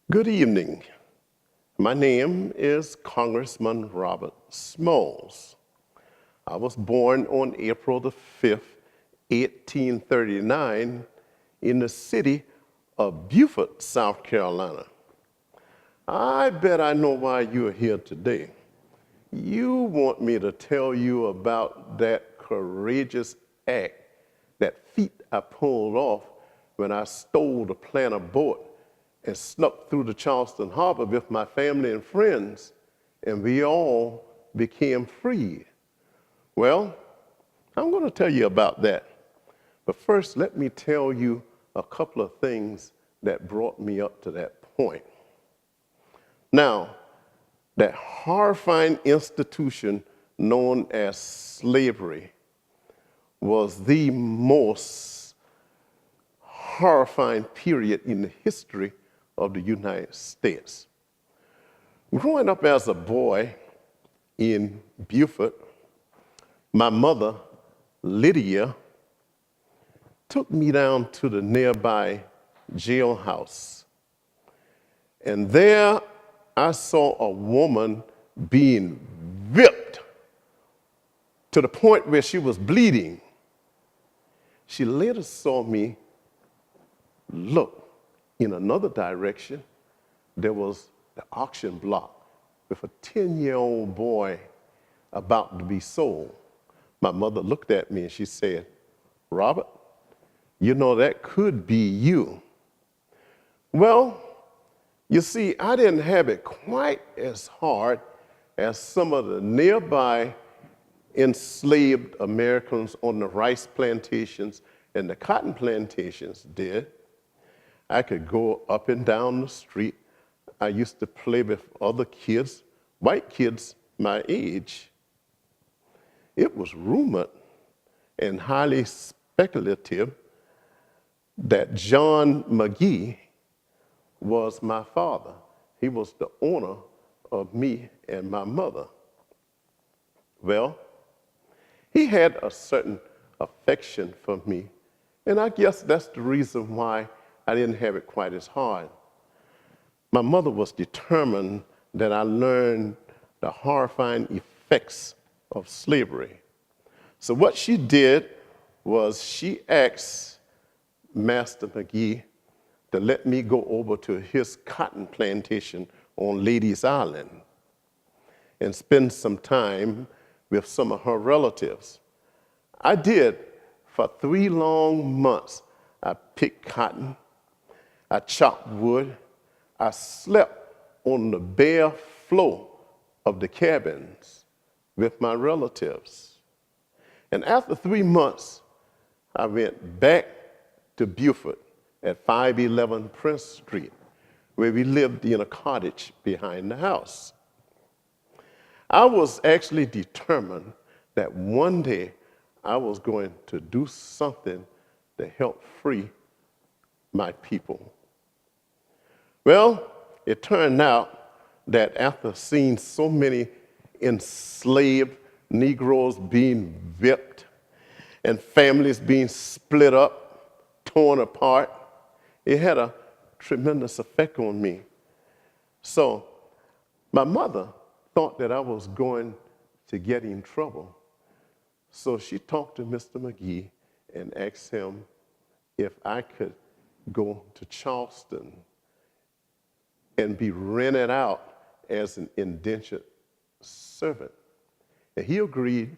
Good evening. My name is Congressman Robert Smalls. I was born on April the 5th, 1839, in the city of Beaufort, South Carolina. I bet I know why you're here today. You want me to tell you about that courageous act, that feat I pulled off when I stole the planter boat and snuck through the Charleston Harbor with my family and friends, and we all became free. Well, I'm going to tell you about that. But first, let me tell you a couple of things that brought me up to that point. Now, that horrifying institution known as slavery was the most horrifying period in the history of the United States. Growing up as a boy in Beaufort, my mother, Lydia, took me down to the nearby jailhouse. And there I saw a woman being whipped to the point where she was bleeding. She later saw me look in another direction. There was the auction block with a 10-year-old boy about to be sold. My mother looked at me and she said, "Robert, you know that could be you." Well, you see, I didn't have it quite as hard as some of the nearby enslaved Americans on the rice plantations and the cotton plantations did. I could go up and down the street. I used to play with other kids, white kids my age. It was rumored and highly speculative that John McGee was my father. He was the owner of me and my mother. Well, he had a certain affection for me, and I guess that's the reason why I didn't have it quite as hard. My mother was determined that I learn the horrifying effects of slavery. So what she did was she asked Master McGee to let me go over to his cotton plantation on Ladies Island and spend some time with some of her relatives. I did. For 3 long months. I picked cotton, I chopped wood, I slept on the bare floor of the cabins with my relatives. And after 3 months, I went back to Beaufort at 511 Prince Street, where we lived in a cottage behind the house. I was actually determined that one day I was going to do something to help free my people. Well, it turned out that after seeing so many enslaved Negroes being whipped and families being split up, torn apart, it had a tremendous effect on me. So my mother thought that I was going to get in trouble. So she talked to Mr. McGee and asked him if I could go to Charleston and be rented out as an indentured servant. And he agreed,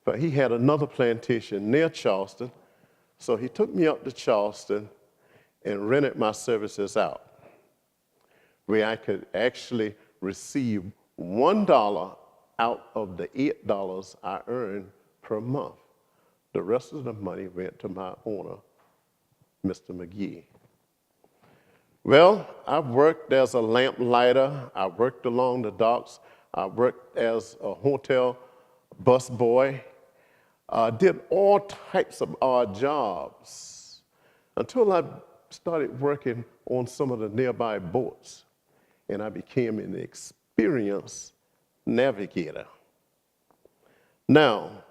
but he had another plantation near Charleston, so he took me up to Charleston and rented my services out, where I could actually receive $1 out of the $8 I earned per month. The rest of the money went to my owner, Mr. McGee. Well, I worked as a lamp lighter. I worked along the docks. I worked as a hotel bus boy. I did all types of odd jobs until I started working on some of the nearby boats, and I became an experienced navigator. Now,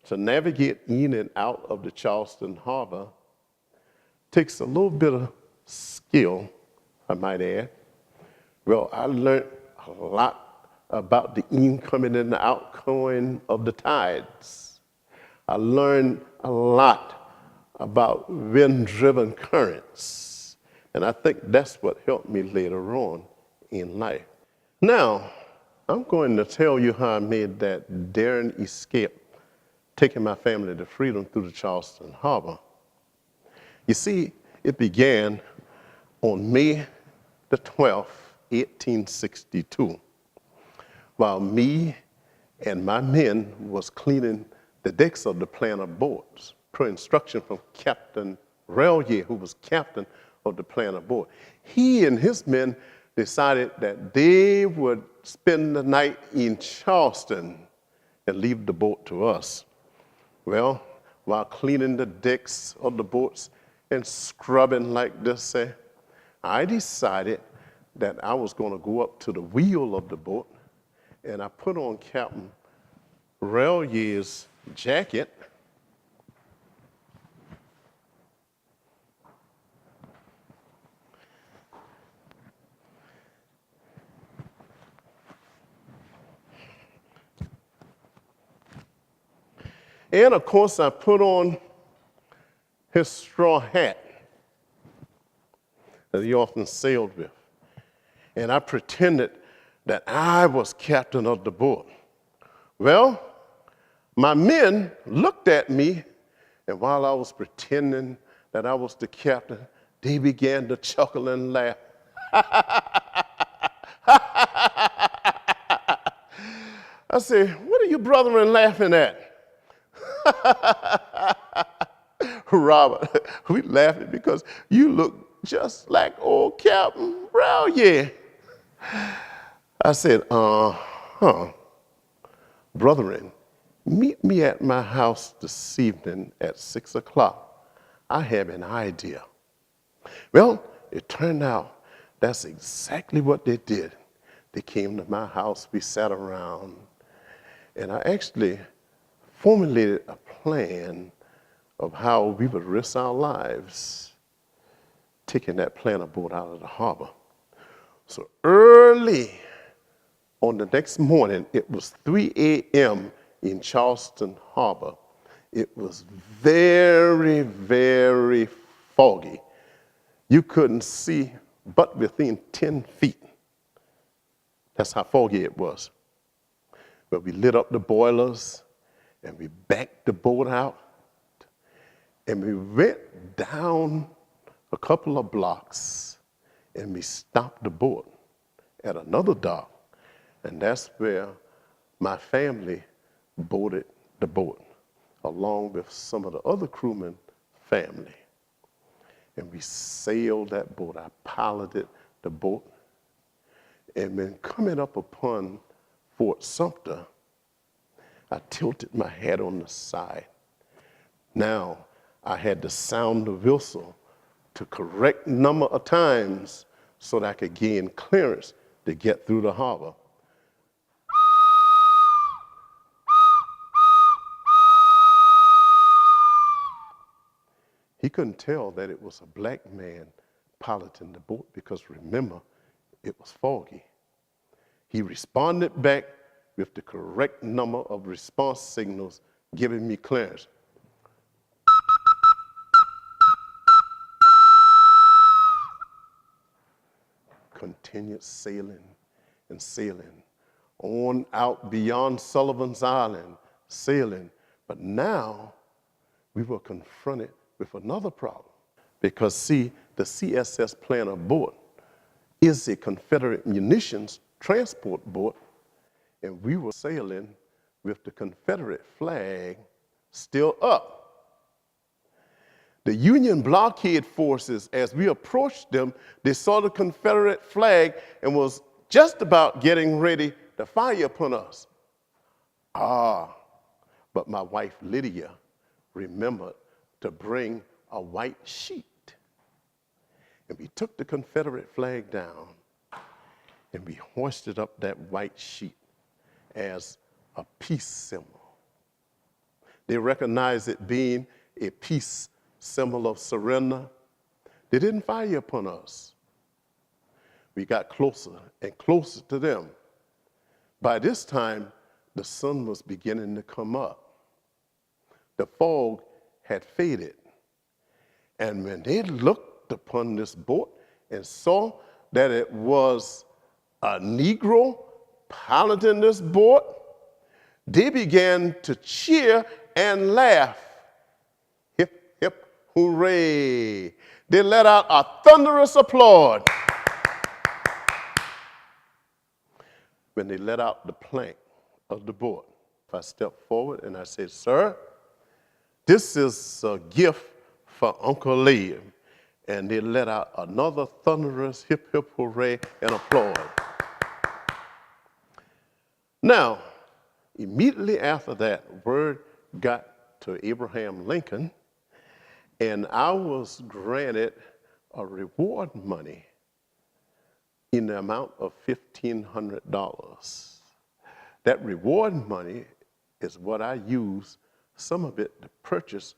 to navigate in and out of the Charleston Harbor takes a little bit of skill, I might add, Well, I learned a lot about the incoming and the outgoing of the tides. I learned a lot about wind-driven currents. And I think that's what helped me later on in life. Now, I'm going to tell you how I made that daring escape, taking my family to freedom through the Charleston Harbor. You see, it began on May the 12th, 1862, while me and my men was cleaning the decks of the planter boats per instruction from Captain Rellier, who was captain of the planter boat. He and his men decided that they would spend the night in Charleston and leave the boat to us. Well, while cleaning the decks of the boats and scrubbing like this, I decided that I was going to go up to the wheel of the boat, and I put on Captain Rellier's jacket. And of course, I put on his straw hat that he often sailed with. And I pretended that I was captain of the boat. Well, my men looked at me, and while I was pretending that I was the captain, they began to chuckle and laugh. I said, "What are you brethren laughing at?" "Robert, we laughing because you look just like old Captain Rellier." I said, "Brethren, meet me at my house this evening at 6 o'clock. I have an idea." Well, it turned out that's exactly what they did. They came to my house, we sat around, and I actually formulated a plan of how we would risk our lives taking that planter boat out of the harbor. So early on the next morning, it was 3 a.m. in Charleston Harbor. It was very, very foggy. You couldn't see but within 10 feet. That's how foggy it was. But we lit up the boilers and we backed the boat out and we went down a couple of blocks and we stopped the boat at another dock. And that's where my family boarded the boat, along with some of the other crewmen' family. And we sailed that boat. I piloted the boat. And when coming up upon Fort Sumter, I tilted my head on the side. Now I had to sound the whistle to correct number of times so that I could gain clearance to get through the harbor. He couldn't tell that it was a black man piloting the boat because, remember, it was foggy. He responded back with the correct number of response signals, giving me clearance. Continued sailing and sailing on out beyond Sullivan's Island, sailing. But now we were confronted with another problem. Because, see, the CSS Planter boat is a Confederate munitions transport boat, and we were sailing with the Confederate flag still up. The Union blockade forces, as we approached them, they saw the Confederate flag and was just about getting ready to fire upon us. But my wife Lydia remembered to bring a white sheet. And we took the Confederate flag down and we hoisted up that white sheet as a peace symbol. They recognized it being a peace symbol of surrender. They didn't fire upon us. we got closer and closer to them. By this time, the sun was beginning to come up. The fog had faded. And when they looked upon this boat and saw that it was a Negro piloting this boat, they began to cheer and laugh. Hip, hip, hooray. They let out a thunderous applause when they let out the plank of the boat. I stepped forward and I said, "Sir, this is a gift for Uncle Laird." And they let out another thunderous hip, hip, hooray and applause. Now, immediately after that, word got to Abraham Lincoln, and I was granted a reward money in the amount of $1,500. That reward money is what I use, some of it, to purchase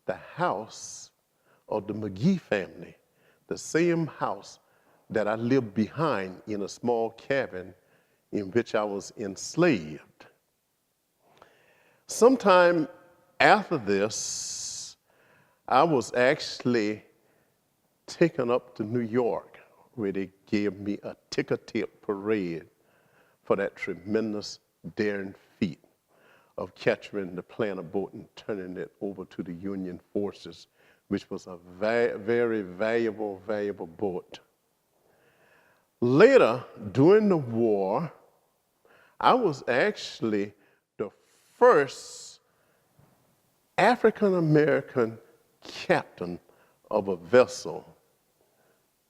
the house of the McGee family, the same house that I lived behind in a small cabin in which I was enslaved. Sometime after this, I was actually taken up to New York, where they gave me a ticker-tape parade for that tremendous daring feat of capturing the Planter boat and turning it over to the Union forces, which was a very valuable boat. Later, during the war, I was actually the first African-American captain of a vessel,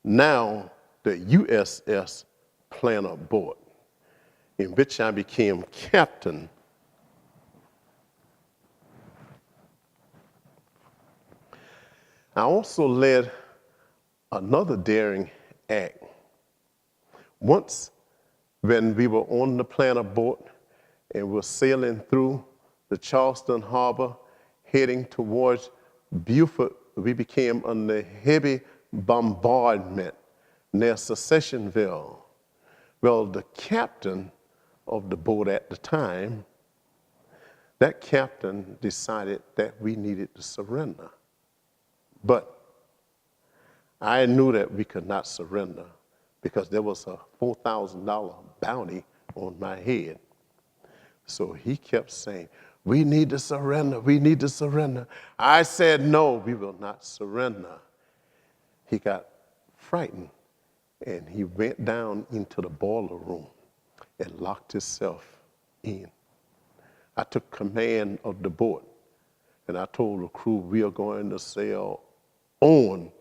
now the USS Planter boat, in which I became captain. I also led another daring act. Once, when we were on the Planter boat and were sailing through the Charleston Harbor, heading towards Beaufort, we became under heavy bombardment near Secessionville. Well, the captain of the boat at the time, that captain decided that we needed to surrender. But I knew that we could not surrender because there was a $4,000 bounty on my head. So he kept saying, "We need to surrender, we need to surrender." I said, "No, we will not surrender." He got frightened and he went down into the boiler room and locked himself in. I took command of the boat and I told the crew, "We are going to sail on,"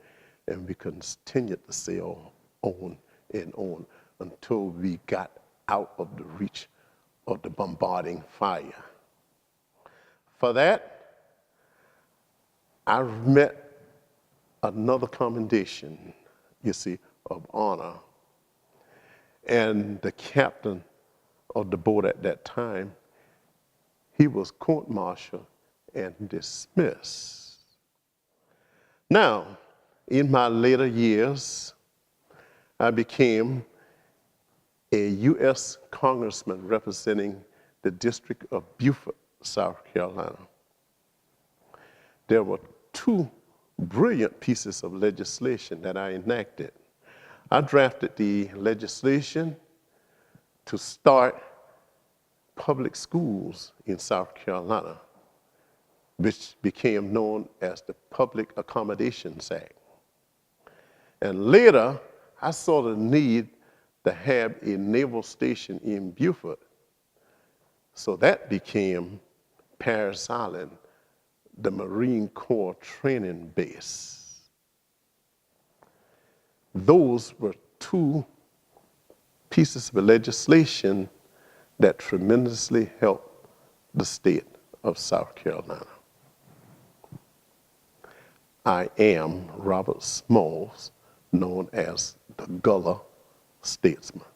and we continued to sail on and on until we got out of the reach of the bombarding fire. For that, I met another commendation, you see, of honor. And the captain of the boat at that time, he was court-martialed and dismissed. Now, in my later years, I became a U.S. congressman representing the District of Beaufort, South Carolina. There were two brilliant pieces of legislation that I enacted. I drafted the legislation to start public schools in South Carolina, which became known as the Public Accommodations Act. And later, I saw the need to have a naval station in Beaufort. So that became Parris Island, the Marine Corps training base. Those were two pieces of legislation that tremendously helped the state of South Carolina. I am Robert Smalls, known as the Gullah Statesman.